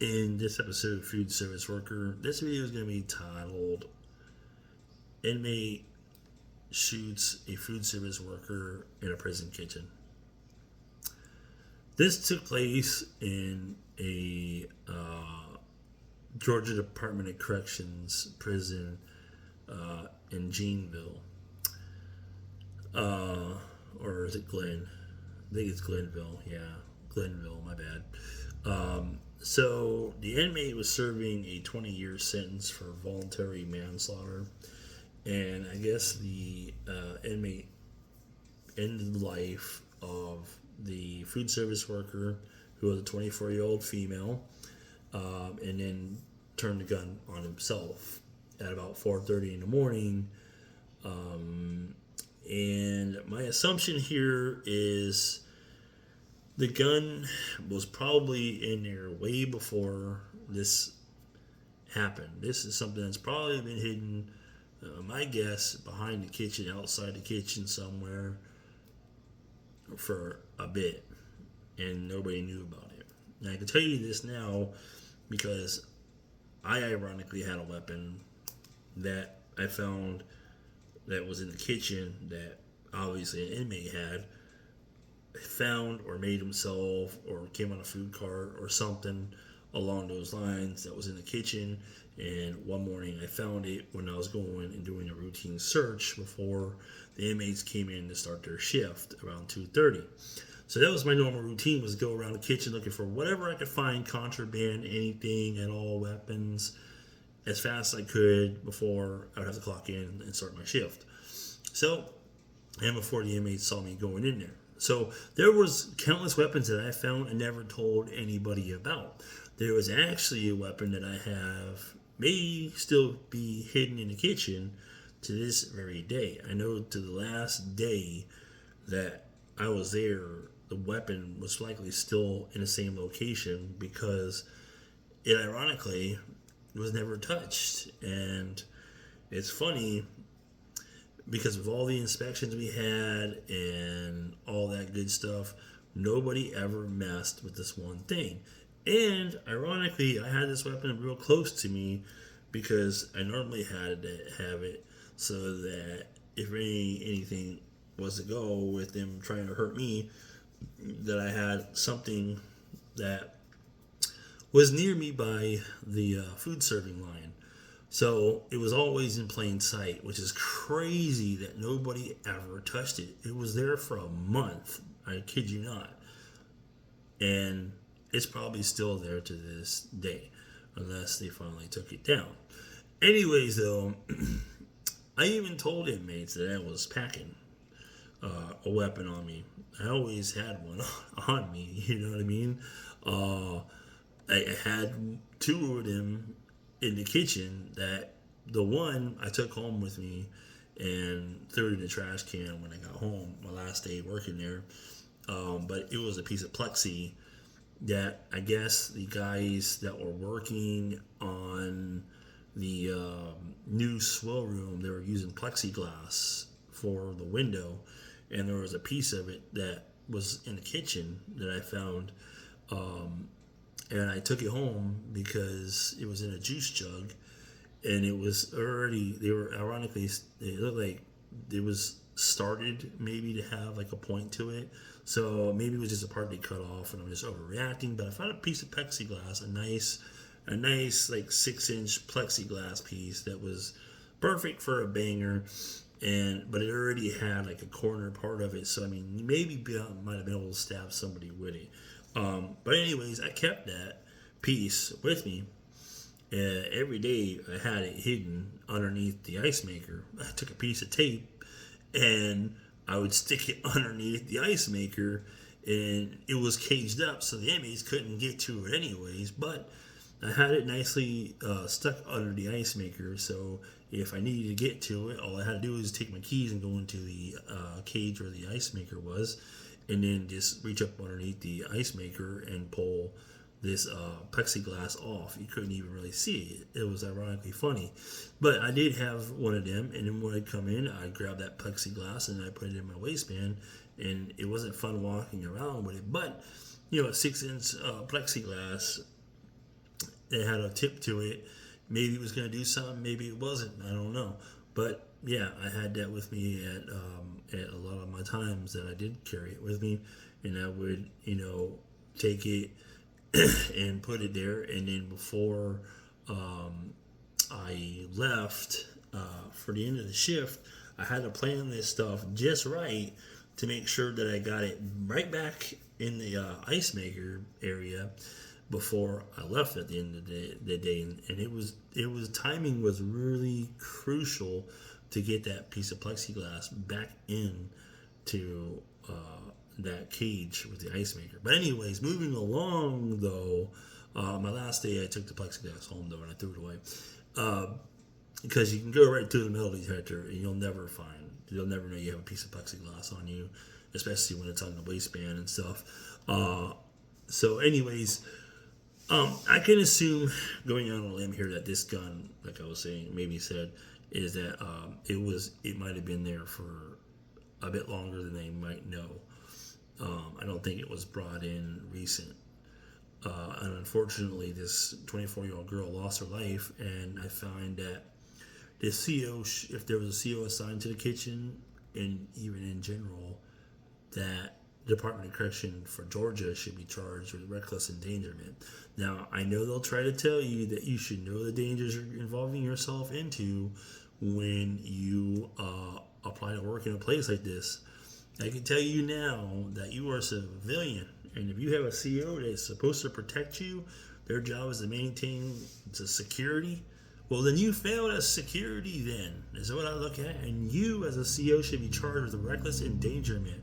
In this episode of Food Service Worker, this video is going to be titled Inmate Shoots a Food Service Worker in a Prison Kitchen. This took place in a Georgia Department of Corrections prison in Jeanville. Or is it Glen? I think it's Glenville. Yeah, Glenville, my bad. So the inmate was serving a 20-year sentence for voluntary manslaughter, and I guess the inmate ended the life of the food service worker, who was a 24-year-old female, and then turned the gun on himself at about 4:30 in the morning. And my assumption here is the gun was probably in there way before this happened. This is something that's probably been hidden, my guess, behind the kitchen, outside the kitchen somewhere for a bit, and nobody knew about it. And I can tell you this now because I ironically had a weapon that I found that was in the kitchen that obviously an inmate had found or made himself or came on a food cart or something along those lines that was in the kitchen. And one morning I found it when I was going and doing a routine search before the inmates came in to start their shift around 2:30. So that was my normal routine, was go around the kitchen looking for whatever I could find, contraband, anything at all, weapons, as fast as I could before I would have to clock in and start my shift. So, and before the inmates saw me going in there. So there was countless weapons that I found and never told anybody about. There was actually a weapon that I have may still be hidden in the kitchen to this very day. I know to the last day that I was there, the weapon was likely still in the same location because it ironically was never touched. And it's funny because of all the inspections we had and all that good stuff, nobody ever messed with this one thing. And ironically, I had this weapon real close to me because I normally had to have it so that if anything was to go with them trying to hurt me, that I had something that was near me by the food serving line. So it was always in plain sight, which is crazy that nobody ever touched it. It was there for a month. I kid you not. And it's probably still there to this day, unless they finally took it down. Anyways, though, I even told inmates that I was packing a weapon on me. I always had one on me, you know what I mean? I had two of them in the kitchen that the one I took home with me and threw it in the trash can when I got home, my last day working there. But it was a piece of plexi that I guess the guys that were working on the new swill room, they were using plexiglass for the window, and there was a piece of it that was in the kitchen that I found. And I took it home because it was in a juice jug, and it was already, they were ironically, it looked like it was started maybe to have like a point to it. So maybe it was just a part they cut off and I'm just overreacting. But I found a piece of plexiglass, a nice like 6-inch plexiglass piece that was perfect for a banger. But it already had like a corner part of it. So I mean, maybe might have been able to stab somebody with it. But anyways, I kept that piece with me. Every day I had it hidden underneath the ice maker. I took a piece of tape and I would stick it underneath the ice maker, and it was caged up so the inmates couldn't get to it anyways. But I had it nicely stuck under the ice maker, so if I needed to get to it, all I had to do was take my keys and go into the cage where the ice maker was, and then just reach up underneath the ice maker and pull this plexiglass off. You couldn't even really see it. It was ironically funny. But I did have one of them, and then when I'd come in, I'd grab that plexiglass and I put it in my waistband, and it wasn't fun walking around with it. But, you know, a 6-inch plexiglass it had a tip to it. Maybe it was going to do something, maybe it wasn't. I don't know. But yeah, I had that with me at a lot of my times that I did carry it with me, and I would, take it and put it there. And then before I left for the end of the shift, I had to plan this stuff just right to make sure that I got it right back in the ice maker area before I left at the end of the day. And it was timing was really crucial to get that piece of plexiglass back in to that cage with the ice maker. But anyways, moving along though, my last day I took the plexiglass home though and I threw it away. Because you can go right through the metal detector and you'll never know you have a piece of plexiglass on you, especially when it's on the waistband and stuff. So anyways, I can assume, going on a limb here, that this gun, like I was saying, maybe said, is that it might have been there for a bit longer than they might know. I don't think it was brought in recent. And unfortunately, this 24-year-old girl lost her life, and I find that the CO, if there was a CO assigned to the kitchen, and even in general, that Department of Correction for Georgia should be charged with reckless endangerment. Now, I know they'll try to tell you that you should know the dangers you're involving yourself into when you apply to work in a place like this. I can tell you now that you are a civilian, and if you have a CO that's supposed to protect you, their job is to maintain the security. Well, then you failed as security then, is what I look at. And you as a CO should be charged with reckless endangerment.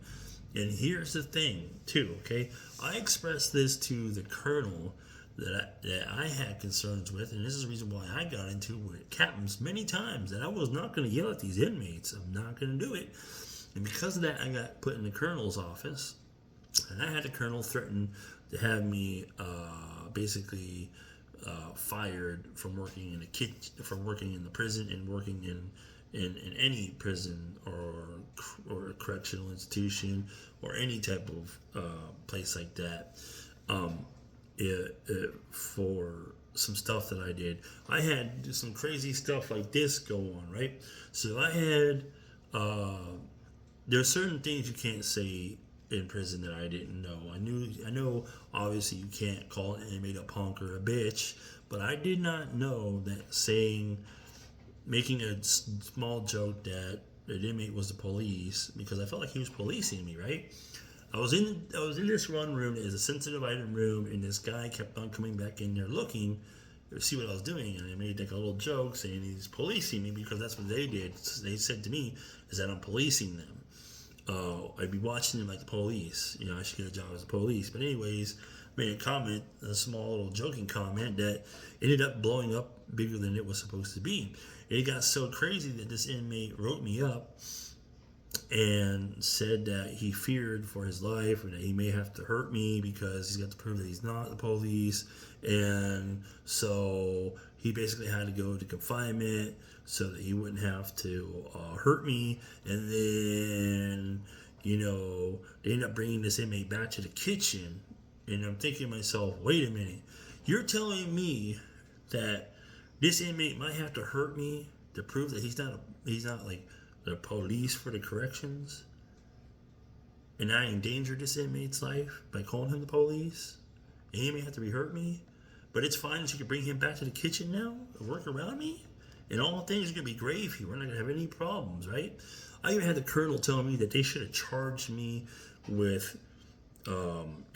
And here's the thing, too, okay? I expressed this to the colonel that I had concerns with, and this is the reason why I got into it with captains many times, that I was not going to yell at these inmates. I'm not going to do it. And because of that, I got put in the colonel's office, and I had the colonel threaten to have me basically fired from working in the kitchen, from working in the prison, and working in any prison or correctional institution or any type of place like that. For some stuff that I did, I had some crazy stuff like this go on, right? So I had there's certain things you can't say in prison that I didn't know. I know obviously you can't call an inmate a punk or a bitch, but I did not know that making a small joke that the inmate was the police, because I felt like he was policing me, right? I was in this run room. It was a sensitive item room, and this guy kept on coming back in there looking to see what I was doing, and I made like a little joke saying he's policing me because that's what they did. They said to me is that I'm policing them. I'd be watching them like the police. I should get a job as a police. But anyways, made a comment, a small little joking comment that ended up blowing up bigger than it was supposed to be. It got so crazy that this inmate wrote me up and said that he feared for his life and that he may have to hurt me because he's got to prove that he's not the police. And so he basically had to go to confinement so that he wouldn't have to hurt me. And then, they end up bringing this inmate back to the kitchen. And I'm thinking to myself, wait a minute. You're telling me that this inmate might have to hurt me to prove that he's not like the police for the corrections? And I endangered this inmate's life by calling him the police? And he may have to hurt me? But it's fine that you can bring him back to the kitchen now and work around me? And all things are going to be gravy. We're not going to have any problems, right? I even had the colonel tell me that they should have charged me with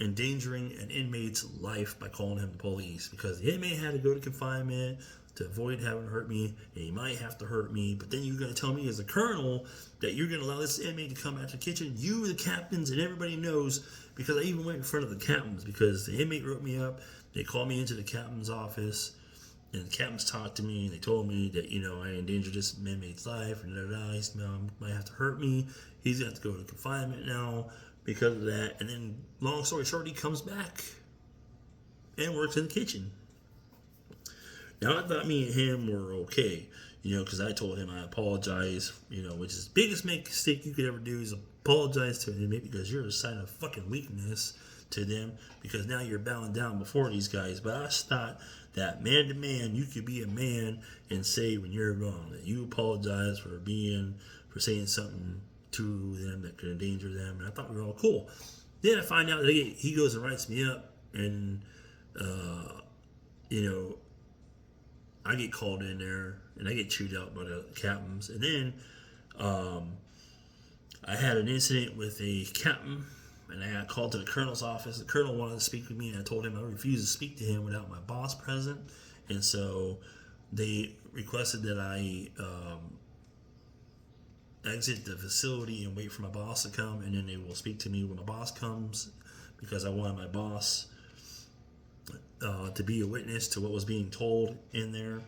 endangering an inmate's life by calling him the police, because the inmate had to go to confinement to avoid having to hurt me, and he might have to hurt me. But then you're going to tell me as a colonel that you're going to allow this inmate to come out to the kitchen. You, the captains, and everybody knows, because I even went in front of the captains, because the inmate wrote me up. They called me into the captain's office, and the captains talked to me, and they told me that, I endangered this inmate's life, and he might have to hurt me. He's going to have to go to confinement now because of that. And then, long story short, he comes back and works in the kitchen. Now, I thought me and him were okay, because I told him I apologize, which is the biggest mistake you could ever do is apologize to an inmate, because you're a sign of fucking weakness to them, because now you're bowing down before these guys. But I thought that man to man, you could be a man and say when you're wrong, that you apologize for saying something to them that could endanger them. And I thought we were all cool. Then I find out that he goes and writes me up, and you know, I get called in there and I get chewed out by the captains. And then I had an incident with a captain, and I got called to the colonel's office. The colonel wanted to speak with me, and I told him I refused to speak to him without my boss present. And so they requested that I exit the facility and wait for my boss to come, and then they will speak to me when my boss comes, because I wanted my boss to be a witness to what was being told in there.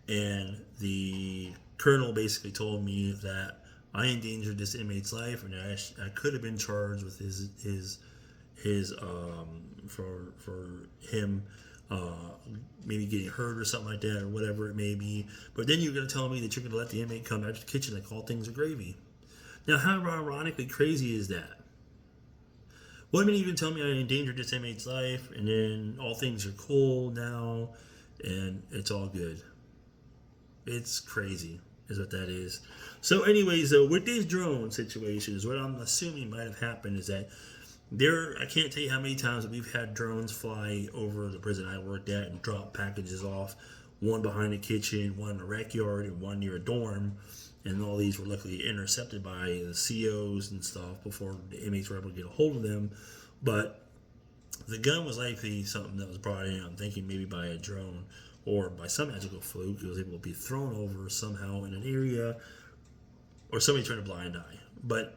And the colonel basically told me that I endangered this inmate's life, and I could have been charged with his for him maybe getting hurt or something like that, or whatever it may be. But then you're going to tell me that you're going to let the inmate come out to the kitchen like all things are gravy. Now, how ironically crazy is that? What minute you can tell me I endangered this inmate's life, and then all things are cool now, and it's all good? It's crazy, is what that is. So anyways, with these drone situations, what I'm assuming might have happened is that I can't tell you how many times that we've had drones fly over the prison I worked at and drop packages off, one behind the kitchen, one in the rec yard, and one near a dorm. And all these were luckily intercepted by the COs and stuff before the inmates were able to get a hold of them. But the gun was likely something that was brought in, I'm thinking maybe by a drone or by some magical fluke. It was able to be thrown over somehow in an area, or somebody turned a blind eye. But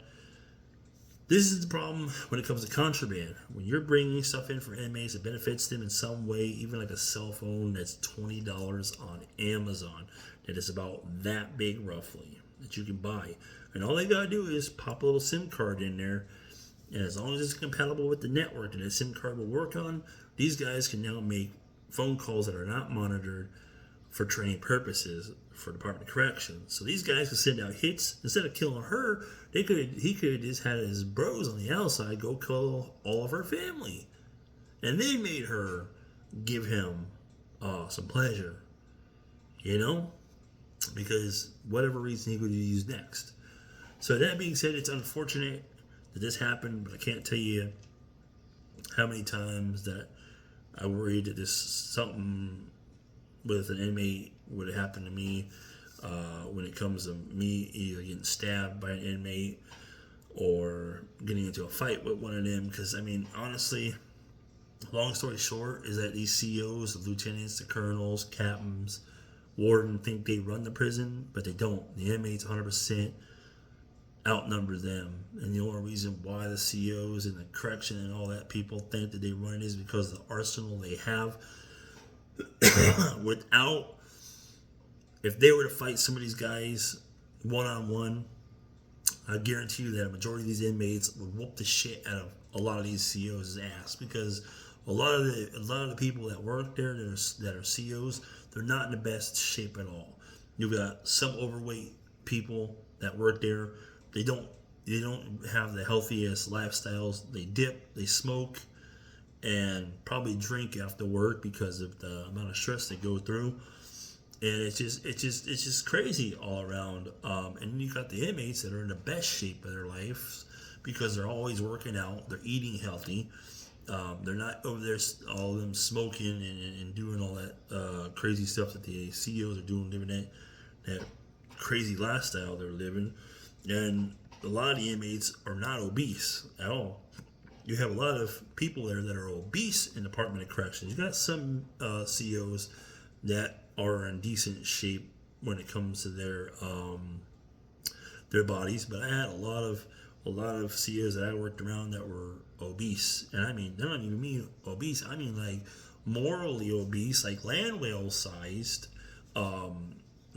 this is the problem when it comes to contraband. When you're bringing stuff in for inmates that benefits them in some way, even like a cell phone that's $20 on Amazon, that is about that big roughly, that you can buy. And all they gotta do is pop a little SIM card in there, and as long as it's compatible with the network and the SIM card will work on, these guys can now make phone calls that are not monitored for training purposes for Department of Corrections. So these guys could send out hits. Instead of killing her, he could have just had his bros on the outside go kill all of her family. And they made her give him some pleasure. You know? Because whatever reason he could use next. So that being said, it's unfortunate that this happened, but I can't tell you how many times that I worried that something with an inmate would have happened to me when it comes to me either getting stabbed by an inmate or getting into a fight with one of them. Because, I mean, honestly, long story short is that these COs, the lieutenants, the colonels, captains, warden think they run the prison, but they don't. The inmates 100% outnumber them. And the only reason why the COs and the correction and all that people think that they run it is because of the arsenal they have. If they were to fight some of these guys one-on-one, I guarantee you that a majority of these inmates would whoop the shit out of a lot of these COs' ass, because a lot of the people that work there that are COs, they're not in the best shape at all. You've got some overweight people that work there. They don't have the healthiest lifestyles. They dip, they smoke, and probably drink after work because of the amount of stress they go through. And it's just crazy all around. And then you got the inmates that are in the best shape of their lives because they're always working out, they're eating healthy. They're not over there, all of them smoking and doing all that crazy stuff that the CEOs are doing, living that crazy lifestyle they're living. And a lot of the inmates are not obese at all. You have a lot of people there that are obese in the Department of Corrections. You got some CEOs that are in decent shape when it comes to their bodies, but I had a lot of CEOs that I worked around that were obese, and I mean, not even mean obese. I mean like morally obese, like land whale sized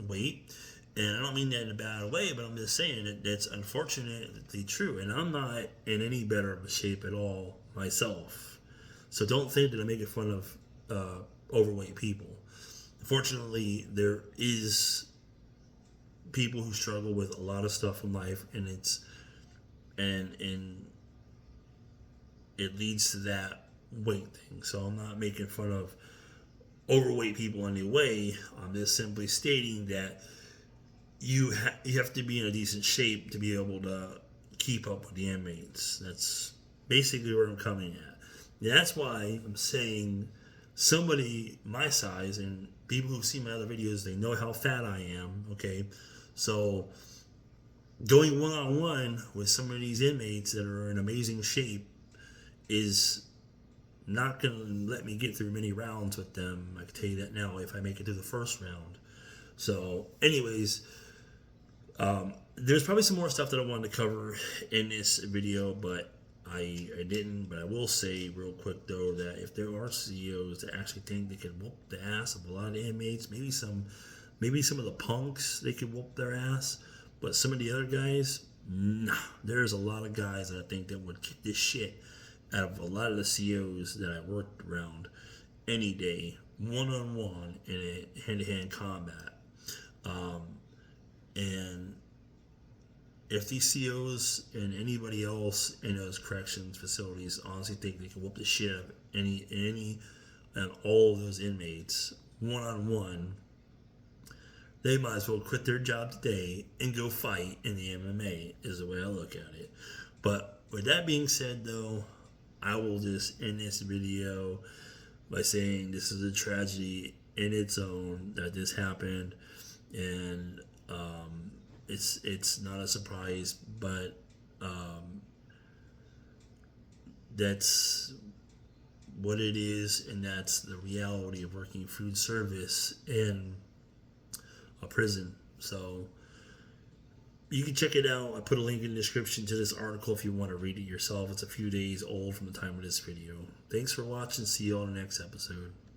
weight. And I don't mean that in a bad way, but I'm just saying that that's unfortunately true. And I'm not in any better of a shape at all myself. So don't think that I'm making fun of overweight people. Unfortunately, there is people who struggle with a lot of stuff in life, and it leads to that weight thing. So I'm not making fun of overweight people anyway. I'm just simply stating that you have to be in a decent shape to be able to keep up with the inmates. That's basically where I'm coming at. That's why I'm saying somebody my size, and people who see my other videos, they know how fat I am. Okay, so going one-on-one with some of these inmates that are in amazing shape is not going to let me get through many rounds with them. I can tell you that now if I make it to the first round. So anyways, there's probably some more stuff that I wanted to cover in this video, but I didn't. But I will say real quick though that if there are CEOs that actually think they can whoop the ass of a lot of inmates, maybe some of the punks, they could whoop their ass. But some of the other guys, nah. There's a lot of guys that I think that would kick this shit out of a lot of the CEOs that I worked around any day, one-on-one in a hand-to-hand combat. And if these CEOs and anybody else in those corrections facilities honestly think they can whoop the shit out of any and all of those inmates one-on-one, they might as well quit their job today and go fight in the MMA, is the way I look at it. But with that being said, though, I will just end this video by saying this is a tragedy in its own that this happened, and it's not a surprise, but that's what it is, and that's the reality of working food service in a prison. So you can check it out. I put a link in the description to this article if you want to read it yourself. It's a few days old from the time of this video. Thanks for watching. See you on the next episode.